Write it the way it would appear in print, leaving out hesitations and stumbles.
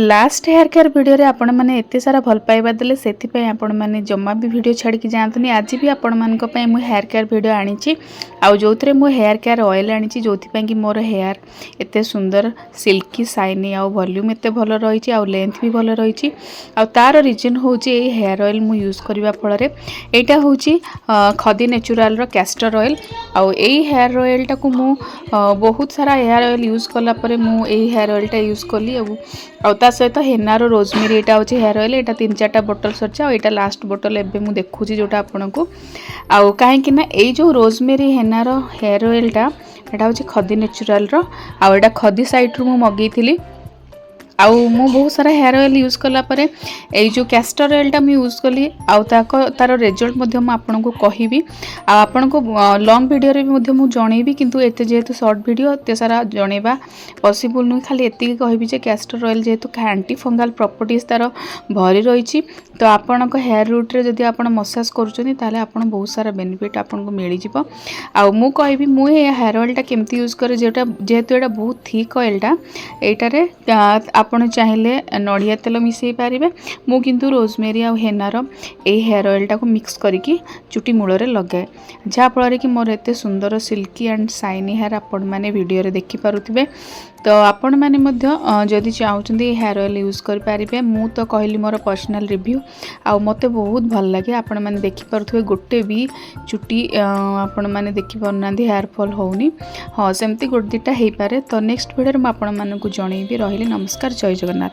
Last hair care video रे आपण मैंने एत सारा भल पाइबा देले से आपण मैंने जमा भी वीडियो छाड़ी जातुनि आज भी आपण मानक पई मु हेयर केयर वीडियो आनी आउ जो थे मु हेयर केयर ऑयल आनी जो कि मोर हेयर एत सुंदर सिल्की शाइनी आउ वॉल्यूम एत भल रही आउ लेंथ भी भल रही आउ तार रीजन हूँ हेयर ऑयल मु यूज करबा फल एटा हूँ खदी नेचुरल रो कैस्टर ऑयल आउ एई हेयर ऑयल टाकू मु बहुत सारा हेयर ऑयल यूज कला परे मु एई हेयर ऑयल टा यूज कली आउ ता सहित हेनारो रोजमेरी एटा होची हेयर ऑयल एटा 3-4टा बोतल सरचा और एटा लास्ट बोतल एबे मु देखुची जोटा आपन को आउ काहे कि ना एई जो रोजमेरी हेनारो हेयर ऑयल टा एटा होची खदी नेचुरल रो आउ एटा खदी साइट रू मु मगेइथिली आउ मु बहुत सारा हेयर ऑयल यूज कला परे ए जो कैस्टर ऑयल टा मु यूज कली आउ तार रिजल्ट मध्य मु आपन को कहिबी आ आपन को लॉन्ग वीडियो रे भी मध्य मु जणेबी किंतु एते जेहेतु शॉर्ट वीडियो एते सारा जणेबा पॉसिबल नु खाली एति कहिबी जे कैस्टर ऑयल जेहेतु एंटी फंगल प्रॉपर्टीज तार भरी रही तो आपन को हेयर रूट रे जदी आपन मसाज करूचनी ताले आपन बहुत सारा बेनिफिट आपन को मिली जिवो आउ मु कहिबी मु हेयर ऑयल टा केमती यूज करे जेहेतु एटा बहुत थिक ऑयल टा एटारे आपण चाहिए नड़िया तेल मिसई पारे मु किंतु रोजमेरी आ हेनार ए हेयर ऑयल टाको मिक्स करके चुटी मूल रे लगाए जहाँफल कि मोर एत सुंदर सिल्की एंड शाइनी हेयर आपण मैंने वीडियो रे देखि पारुथिबे तो आपण मैंने जदि चाहते हेयर ऑयल यूज करें मु तो कहली मोर पर्सनल रिव्यू आ मते बहुत भल लगे आपण मैंने देखि पारुथिबे गोटे भी चुटी आपण मैंने देखि पारना हेयर फॉल होनी हाँ सेमती गोटे 2टा हो पारे तो नेक्स्ट वीडियो में आपण मानक जनइबी रही नमस्कार जय जगन्नाथ।